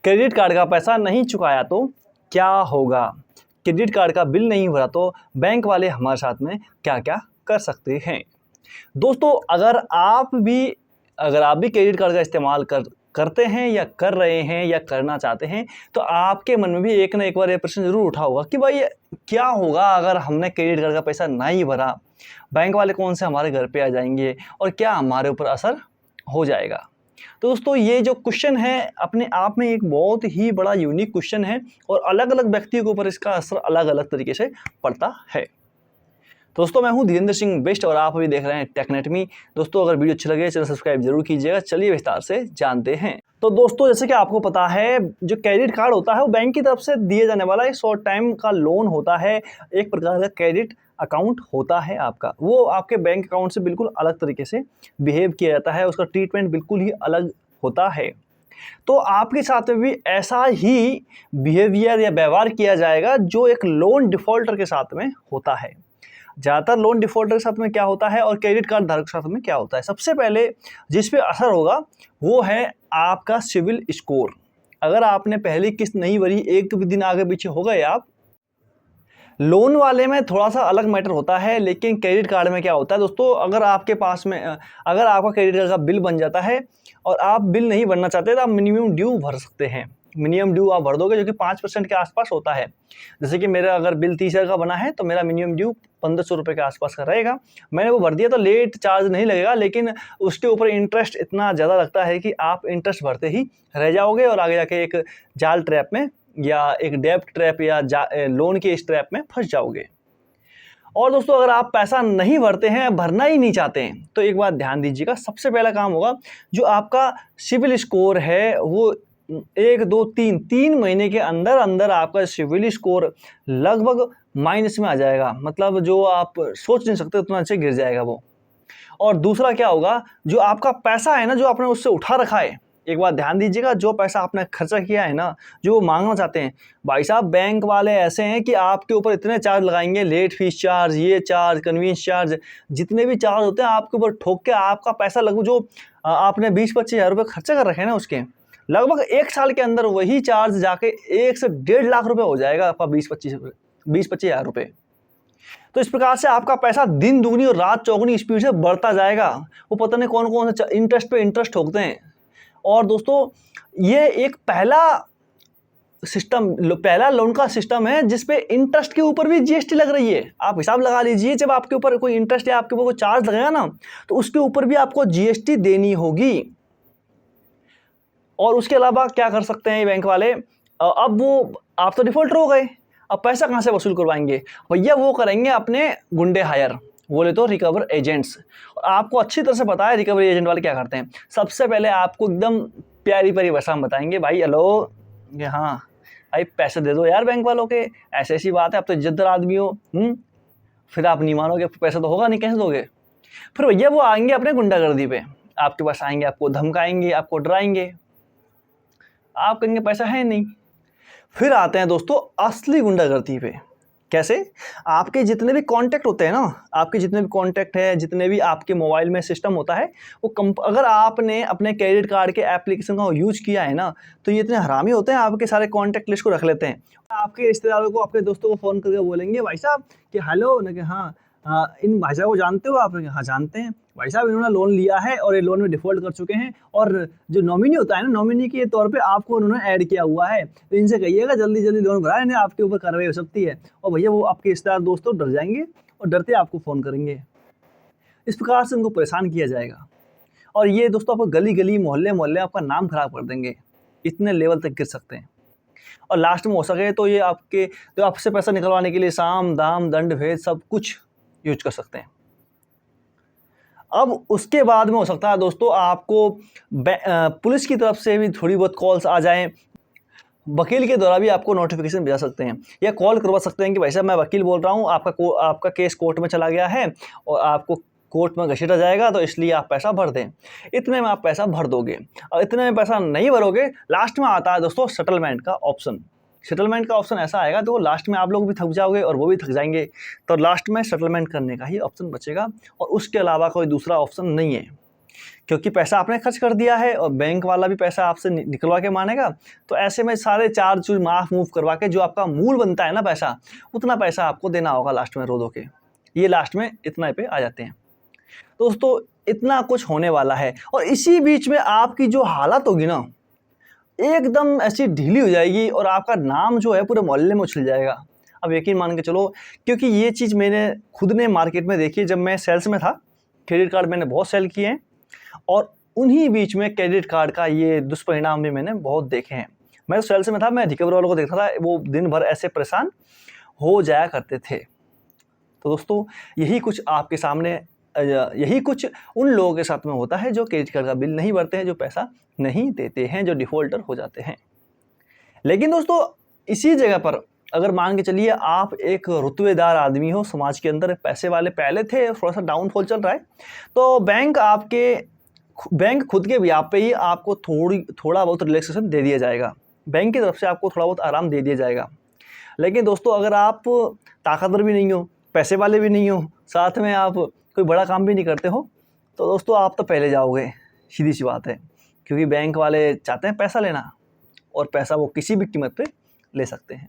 Credit card का पैसा नहीं चुकाया तो क्या होगा? क्रेडिट कार्ड का बिल नहीं भरा तो बैंक वाले हमारे साथ में क्या क्या कर सकते हैं? दोस्तों, अगर आप भी क्रेडिट कार्ड का इस्तेमाल करते हैं या कर रहे हैं या करना चाहते हैं, तो आपके मन में भी एक ना एक बार ये प्रश्न ज़रूर उठा होगा कि भाई क्या होगा अगर हमने क्रेडिट कार्ड का पैसा नहीं भरा? बैंक वाले कौन से हमारे घर पे आ जाएंगे और क्या हमारे ऊपर असर हो जाएगा? तो दोस्तों, ये जो क्वेश्चन है अपने आप में एक बहुत ही बड़ा यूनिक क्वेश्चन है और अलग अलग व्यक्तियों के ऊपर इसका असर अलग अलग तरीके से पड़ता है। दोस्तों, मैं हूं धीरेन्द्र सिंह बेस्ट और आप अभी देख रहे हैं टेक्नेटमी। दोस्तों, अगर वीडियो अच्छी लगे चैनल सब्सक्राइब जरूर कीजिएगा। चलिए विस्तार से जानते हैं। तो दोस्तों, जैसे कि आपको पता है, जो क्रेडिट कार्ड होता है वो बैंक की तरफ से दिए जाने वाला एक शॉर्ट टाइम का लोन होता है। एक प्रकार का क्रेडिट अकाउंट होता है आपका, वो आपके बैंक अकाउंट से बिल्कुल अलग तरीके से बिहेव किया जाता है, उसका ट्रीटमेंट बिल्कुल ही अलग होता है। तो आपके साथ में भी ऐसा ही बिहेवियर या व्यवहार किया जाएगा जो एक लोन डिफॉल्टर के साथ में होता है। ज़्यादातर लोन डिफॉल्टर के साथ में क्या होता है और क्रेडिट कार्ड धारक के साथ में क्या होता है? सबसे पहले जिस पे असर होगा वो है आपका सिविल स्कोर। अगर आपने पहली किस्त नहीं भरी, एक भी दिन आगे पीछे हो गए आप, लोन वाले में थोड़ा सा अलग मैटर होता है, लेकिन क्रेडिट कार्ड में क्या होता है दोस्तों, अगर आपके पास में अगर आपका क्रेडिट कार्ड का बिल बन जाता है और आप बिल नहीं भरना चाहते तो आप मिनिमम ड्यू भर सकते हैं। मिनिमम ड्यू आप भर दोगे जो कि 5% के आसपास होता है। जैसे कि मेरा अगर बिल 30,000 का बना है तो मेरा मिनिमम ड्यू 1,500 रुपये के आसपास का रहेगा। मैंने वो भर दिया तो लेट चार्ज नहीं लगेगा, लेकिन उसके ऊपर इंटरेस्ट इतना ज़्यादा लगता है कि आप इंटरेस्ट भरते ही रह जाओगे और आगे जाके एक जाल ट्रैप में या एक डेब्ट ट्रैप या लोन के इस ट्रैप में फंस जाओगे। और दोस्तों, अगर आप पैसा नहीं भरते हैं, भरना ही नहीं चाहते हैं, तो एक बात ध्यान दीजिएगा। सबसे पहला काम होगा, जो आपका सिविल स्कोर है वो 1, 2, 3 महीने के अंदर अंदर आपका सिविल स्कोर लगभग माइनस में आ जाएगा। मतलब जो आप सोच नहीं सकते उतना अच्छे गिर जाएगा वो। और दूसरा क्या होगा, जो आपका पैसा है ना, जो आपने उससे उठा रखा है, एक बात ध्यान दीजिएगा, जो पैसा आपने खर्चा किया है ना, जो वो मांगना चाहते हैं, भाई साहब बैंक वाले ऐसे हैं कि आपके ऊपर इतने चार्ज लगाएंगे, लेट फीस चार्ज, ये चार्ज, कन्वीनियंस चार्ज, जितने भी चार्ज होते हैं आपके ऊपर ठोक के आपका पैसा लगभग जो आपने 20-25 हज़ार रुपये खर्चा कर रखे हैं ना, उसके लगभग 1 साल के अंदर वही चार्ज जाके 1 से 1.5 लाख रुपये हो जाएगा आपका 20-25 हज़ार रुपये। तो इस प्रकार से आपका पैसा दिन दुगनी और रात चौगुनी स्पीड से बढ़ता जाएगा। वो पता नहीं कौन कौन से इंटरेस्ट पे इंटरेस्ट ठोकते हैं। और दोस्तों, ये एक पहला लोन का सिस्टम है जिसपे इंटरेस्ट के ऊपर भी जीएसटी लग रही है। आप हिसाब लगा लीजिए, जब आपके ऊपर कोई इंटरेस्ट या आपके ऊपर कोई चार्ज लगेगा ना, तो उसके ऊपर भी आपको जीएसटी देनी होगी। और उसके अलावा क्या कर सकते हैं बैंक वाले, अब वो आप तो डिफॉल्टर हो गए, अब पैसा कहाँ से वसूल करवाएंगे? भैया वो करेंगे अपने गुंडे हायर, बोले तो रिकवर एजेंट्स। और आपको अच्छी तरह से पता है रिकवरी एजेंट वाले क्या करते हैं। सबसे पहले आपको एकदम प्यारी प्यारी भाषा में बताएंगे, भाई हेलो, हाँ भाई पैसे दे दो यार बैंक वालों के, ऐसी ऐसी बात है, आप तो इज्जतदार आदमी हो। फिर आप नहीं मानोगे, पैसा तो होगा नहीं, कैसे दोगे? फिर भैया वो आएंगे अपने गुंडागर्दी पे, आपके पास आएंगे, आपको धमकाएंगे, आपको डराएंगे, आप कहेंगे पैसा है नहीं। फिर आते हैं दोस्तों असली गुंडागर्दी पे। कैसे? आपके जितने भी कॉन्टैक्ट होते हैं ना, आपके जितने भी कॉन्टैक्ट है, जितने भी आपके मोबाइल में सिस्टम होता है, वो अगर आपने अपने क्रेडिट कार्ड के एप्लीकेशन का यूज किया है ना, तो ये इतने हरामी होते हैं, आपके सारे कॉन्टैक्ट लिस्ट को रख लेते हैं। आपके रिश्तेदारों को, आपके दोस्तों को फ़ोन करके बोलेंगे, भाई साहब कि हेलो, ना कि हाँ इन भाई साहब को जानते हो आप? हाँ जानते हैं भाई साहब, इन्होंने लोन लिया है और ये लोन में डिफ़ॉल्ट कर चुके हैं, और जो नॉमिनी होता है ना, नॉमिनी के तौर पे आपको उन्होंने ऐड किया हुआ है, तो इनसे कहिएगा जल्दी जल्दी लोन भरा, इन्हें आपके ऊपर कार्रवाई हो सकती है। और भैया वो आपके रिश्तेदार दोस्तों डर जाएंगे और डरते आपको फ़ोन करेंगे। इस प्रकार से उनको परेशान किया जाएगा। और ये दोस्तों आपको गली गली, मोहल्ले मोहल्ले आपका नाम खराब कर देंगे, इतने लेवल तक गिर सकते हैं। और लास्ट में हो सके तो ये आपसे पैसा निकलवाने के लिए साम दाम दंड भेद सब कुछ यूज कर सकते हैं। अब उसके बाद में हो सकता है दोस्तों आपको पुलिस की तरफ से भी थोड़ी बहुत कॉल्स आ जाएं, वकील के द्वारा भी आपको नोटिफिकेशन भेज सकते हैं या कॉल करवा सकते हैं कि भाई साहब मैं वकील बोल रहा हूँ, आपका केस कोर्ट में चला गया है और आपको कोर्ट में घसीटा जाएगा, तो इसलिए आप पैसा भर दें। इतने में आप पैसा भर दोगे, और इतने में पैसा नहीं भरोगे, लास्ट में आता है दोस्तों सेटलमेंट का ऑप्शन। सेटलमेंट का ऑप्शन ऐसा आएगा तो लास्ट में आप लोग भी थक जाओगे और वो भी थक जाएंगे, तो लास्ट में सेटलमेंट करने का ही ऑप्शन बचेगा और उसके अलावा कोई दूसरा ऑप्शन नहीं है। क्योंकि पैसा आपने खर्च कर दिया है और बैंक वाला भी पैसा आपसे निकलवा के मानेगा। तो ऐसे में सारे चार्ज माफ़ मूव करवा के जो आपका मूल बनता है ना पैसा, उतना पैसा आपको देना होगा लास्ट में रो धो के। ये लास्ट में इतना पे आ जाते हैं। दोस्तों इतना कुछ होने वाला है और इसी बीच में आपकी जो हालत होगी ना, एकदम ऐसी ढीली हो जाएगी और आपका नाम जो है पूरे मोहल्ले में उछल जाएगा। अब यकीन मान के चलो, क्योंकि ये चीज़ मैंने खुद ने मार्केट में देखी। जब मैं सेल्स में था, क्रेडिट कार्ड मैंने बहुत सेल किए हैं और उन्हीं बीच में क्रेडिट कार्ड का ये दुष्परिणाम भी मैंने बहुत देखे हैं। मैं तो सेल्स में था, मैं रिकवर वालों को देखता था, वो दिन भर ऐसे परेशान हो जाया करते थे। तो दोस्तों यही कुछ आपके सामने, यही कुछ उन लोगों के साथ में होता है जो क्रेडिट कार्ड का बिल नहीं भरते हैं, जो पैसा नहीं देते हैं, जो डिफ़ॉल्टर हो जाते हैं। लेकिन दोस्तों इसी जगह पर अगर मान के चलिए आप एक रुतबेदार आदमी हो समाज के अंदर, पैसे वाले पहले थे, थोड़ा सा डाउनफॉल चल रहा है, तो बैंक खुद के ब्याह पे ही आपको थोड़ा बहुत रिलैक्सेशन दे दिया जाएगा। बैंक की तरफ से आपको थोड़ा बहुत आराम दे दिया जाएगा। लेकिन दोस्तों अगर आप ताकतवर भी नहीं हो, पैसे वाले भी नहीं हो, साथ में आप कोई बड़ा काम भी नहीं करते हो, तो दोस्तों आप तो पहले जाओगे, सीधी सी बात है। क्योंकि बैंक वाले चाहते हैं पैसा लेना और पैसा वो किसी भी कीमत पे ले सकते हैं।